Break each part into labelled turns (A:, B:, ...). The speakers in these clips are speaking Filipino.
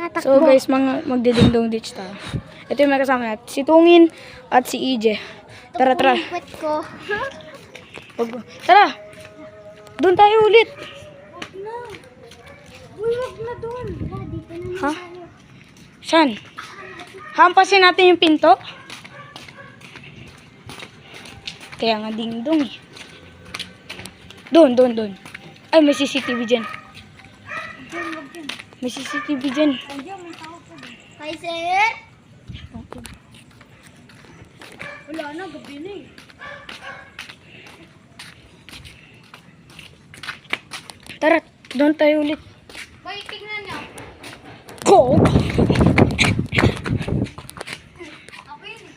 A: tatakbo.
B: So guys, magdidingdong ditch tayo. Ito yung may kasama natin. Si Tungin at si EJ. Tara, tara.
A: Pwet ko.
B: Tara! Doon tayo ulit.
A: Wag na. Uy, wag na doon. Wala, dito na
B: Ha?
A: tayo.
B: Saan? Hampasin natin yung pinto. Kaya nga dingdong eh. Doon. Ay, may CCTV dyan. May CCTV dyan.
A: Andiyan, may tao pa din. Hi, sir. Wala na, gabi na eh.
B: Tara, doon tayo ulit.
A: Boy, tignan niyo.
B: Go!
A: Ako yun eh.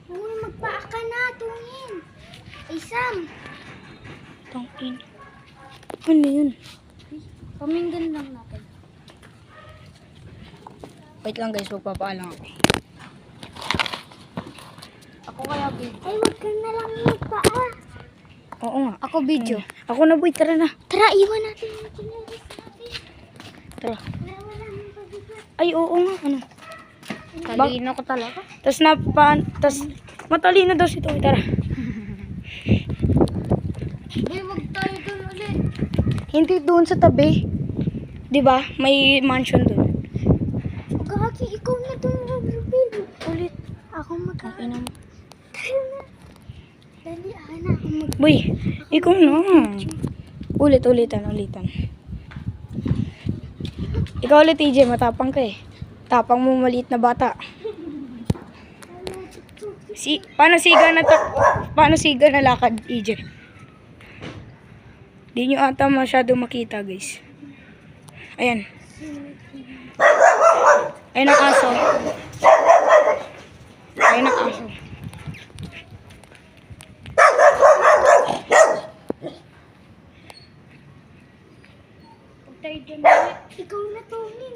A: Uy, magpaa ka na, Tungin. Ay, Sam.
B: Tangin. Ano yun?
A: Paminggan lang natin.
B: Wait lang guys, magpapaalam ako.
A: Ako kaya video. Ay, wag ka na lang magpaa.
B: Oo nga.
A: Ako video.
B: Ako na boy, tara na.
A: Tara, iwan natin yung chinelis natin.
B: Tara.
A: Wala nang pabigat.
B: Ay, oo nga. Ano?
A: Talino ko talaga.
B: Tas matalino daw si Toy. Tara.
A: Boy, wag tayo dun ulit.
B: Hindi doon sa tabi. 'Di ba? May mansion doon.
A: Gagi, ikaw na dun mag-reveal. Ulit. Ako
B: Okay na.
A: Tayo na. Dali, na ako mag...
B: Boy, ikaw na. Ulitan. Ikaw ulit, TJ. Matapang ka eh. Tapang mo maliit na bata. Paano siga na lakad, EJ? Di nyo ata masyado makita, guys. Ayan. Ayun ang aso.
A: Huwag tayo dyan ulit. Ikaw na, Tony.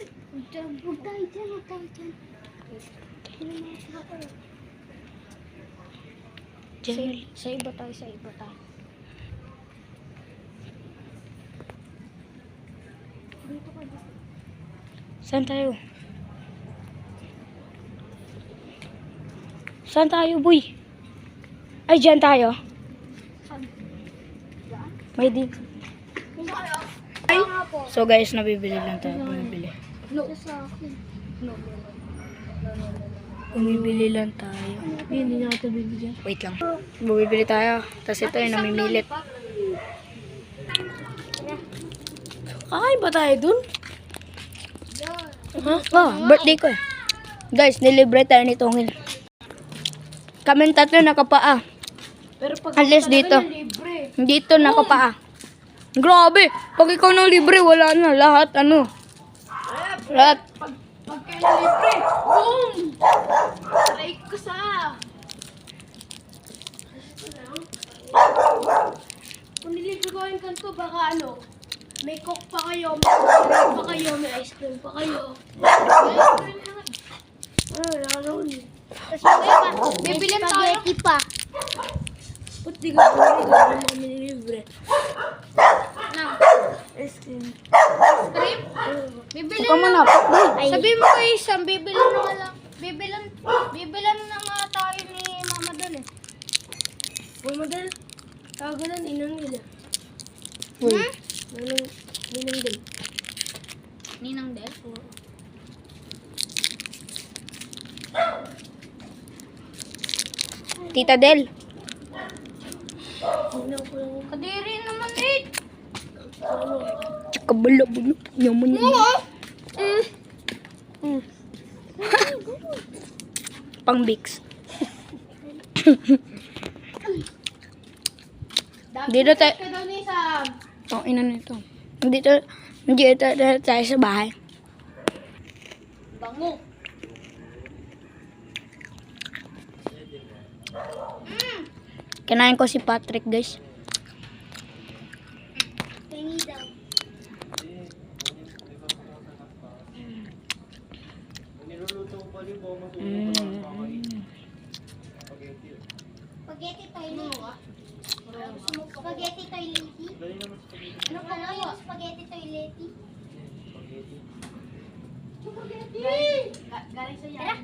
A: Huwag tayo dyan. Sa iba tayo. Dito ka dito.
B: Saan tayo, boy? Ay, dyan tayo.
A: Saan? Diyan?
B: May dito.
A: Hindi kayo.
B: Ay.
A: Nga po.
B: So guys, nabibili lang tayo. Bumibili.
A: No. Sa akin. No.
B: Bumibili lang tayo.
A: Hindi na ito bibigyan.
B: Wait lang. Bumibili tayo. Tapos ito ay namimilit. Kakain ba tayo dun? Birthday ko eh. Guys, nilibre tayo ni Tongil. Kami tatlo nakapaa.
A: Pero pag
B: Unless dito.
A: libre.
B: Dito nakapaa. Grabe! Pag ikaw nang libre, wala na. Lahat Lahat.
A: Pag kayo libre, boom! Try ko sa... Kung nilibre ko yung kanto, baka ano, may coke pa kayo, may ice cream pa kayo, may ice cream pa kayo. Tapos bibili tayo. Pa. Ba't di ka kami nilibre? Ice cream. Ice cream? Bibili
B: Saka mo na.
A: Sabi mo kay Sam, bibilan na nga lang. Bibilan na nga tayo ni Mama doon eh. Uy, model. Tawagan na, inang nila.
B: Uy.
A: Ninang Del. Ninang Del? Oo.
B: Tita Del.
A: Kadiri naman eh.
B: Kabalo. Yaman yun. Pang Bix. Dito tayo.
A: Ka daw ni Sam.
B: Oh, ina nito. Dito tayo sa bahay.
A: Bango.
B: Kinain ko si Patrick, guys.
A: Tingi daw. Spaghetti tayo. Spaghetti tayo. spaghetti toileti. Galing sa yan.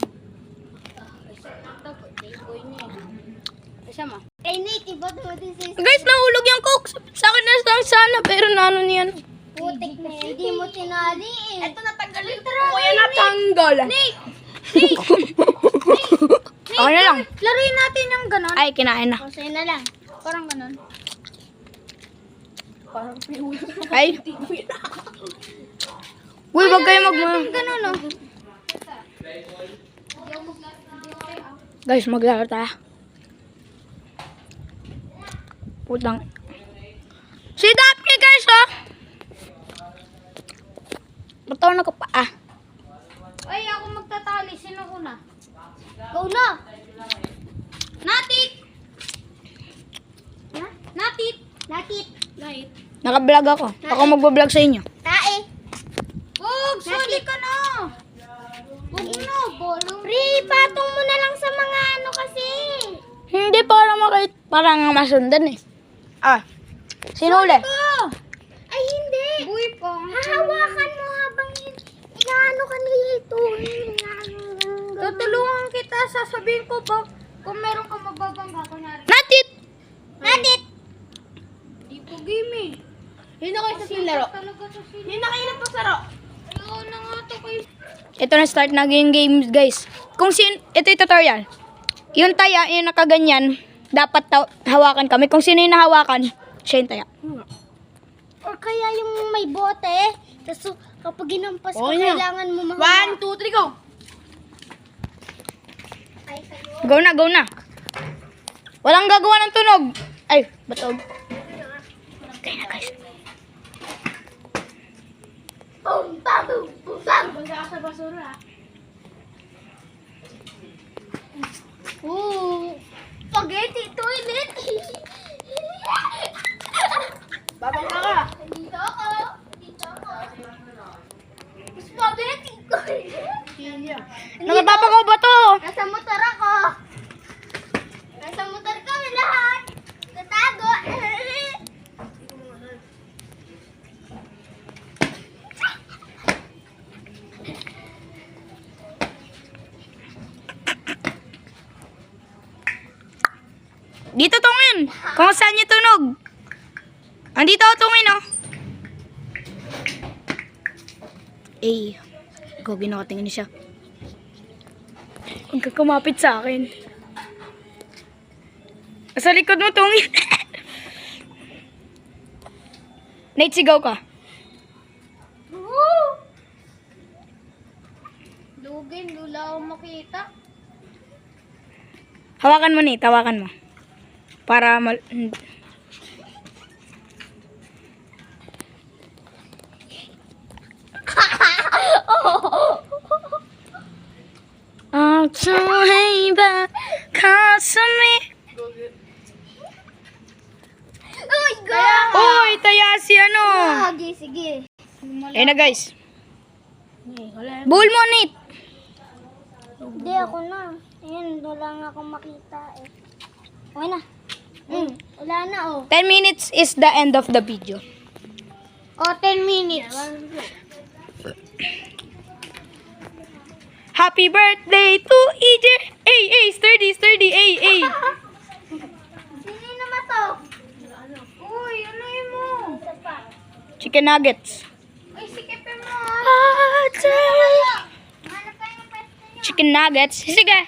A: Kasama. Ay, Nate, iba dumating sa
B: Guys, nahulog yung coke. Sa akin na lang sana, pero naano niyan.
A: putik na yun. Hindi mo tinali eh. Ito natanggalin.
B: Kuya natanggal.
A: Nate!
B: Okay na lang.
A: Laruin natin yung ganon.
B: Ay, kinain na.
A: O, sa'yo na lang. Parang ganon.
B: Ay. Uy, wag kayo
A: Ganon, no?
B: Guys, maglaro tayo. Putang. Si Daphne, guys, oh. Ba't ako nagkapaa?
A: Ay, ako magtatali. Sino una? Go na! Natit! Natit! Natit! Natit!
B: Naka-vlog ako. Ako magbablog sa inyo.
A: Tae! Huwag! Sali ka na! Huwag na! Bolong! Pre, patong mo na lang sa mga ano kasi!
B: Hindi, para nga masundan eh. Ah, sino uli?
A: Ay, hindi! Buhay pa! Hahawakan mo habang inaano ka nito. Tutulungan kita. Sasabihin ko ba kung meron ka mababangga, kunyari.
B: Natit!
A: Natit! Di po game eh.
C: Hindi na kayo sa silaro.
A: Talaga sa sila.
C: Hindi na kayo nagpasaro.
A: Ayaw na nga to kayo.
B: Ito na start na yung games, guys. Ito yung tutorial. Yung taya, yung nakaganyan, dapat hawakan kami. Kung sino yung nahawakan, siya yung taya.
A: Or kaya yung may bote. Tapos kapag ginampas ka,
C: Okay na.
A: kailangan mo mahawa.
C: 1, 2, 3, go!
A: Ay, sa'yo.
B: Go na, go na. Walang gagawa ng tunog. Ay, batog. Okay na, guys.
A: Boom, bam, boom, boom, bam.
C: Basa ka sa basura.
A: Ooh, spaghetti toilet.
C: Babangga ka.
A: Dito ako. Dito ako. Spaghetti toilet.
B: Nakapapakaw ba to?
A: Nasa motor ako. Nasa motor kami lahat. Natago.
B: Dito tungin. Kung saan niyo tunog. Andito ako tungin, oh. Eh, gogi nakatingin siya. Huwag ka kumapit sa akin. Sa likod mo tungin. Nate, sigaw ka.
A: Woo! Lugin, lula ako makita.
B: Hawakan mo, Nate. Hawakan mo. Para
A: Oh my God!
B: Uy, taya si ano.
A: Sige, sige.
B: Ayun na, guys. Buhol mo, Nate.
A: Hindi, ako na. Ayun, wala nga akong makita eh. Okay na. Wala na oh.
B: 10 minutes is the end of the video.
A: Oh, 10 minutes.
B: Happy birthday to EJ. Ay, ay, sturdy, sturdy. Ay, ay.
A: Sino naman to? Uy, ano yun mo?
B: Chicken nuggets.
A: Ay, sikipin mo ah. Hanap tayo ng pwesto niyo.
B: Chicken nuggets. Sige.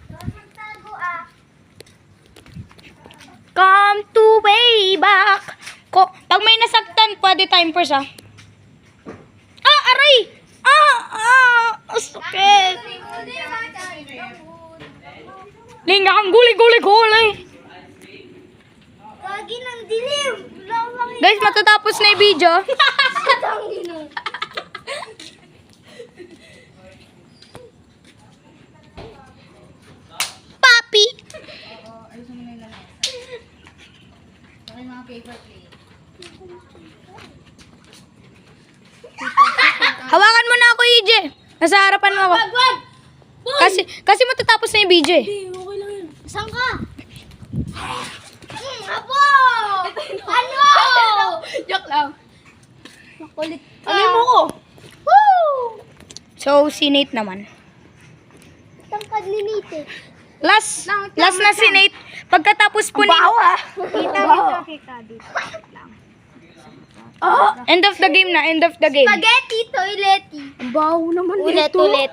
A: Magtago ah.
B: Come to way back. Pag may nasaktan, pwede time first, ah. Ah, aray! Sakit. Linga kang guli.
A: Kagi ng dilim. Lawang
B: Guys, matatapos na yung video. Papi. Hawakan mo na ako, EJ. Nasa harapan mo ako. Kasi matatapos na yung video eh.
A: Saan ka? Apo! Ano? lang. Makulit ka.
C: Ano mo ko?
A: Woo!
B: So, si Nate naman.
A: Tangkad ni Nate.
B: Last na si Nate. Pagkatapos po ni...
A: Kita dito.
B: End of the game na, end of the game.
A: Spaghetti, toilet.
C: Ang baho naman
A: Ulit,
C: nito.
A: ulit.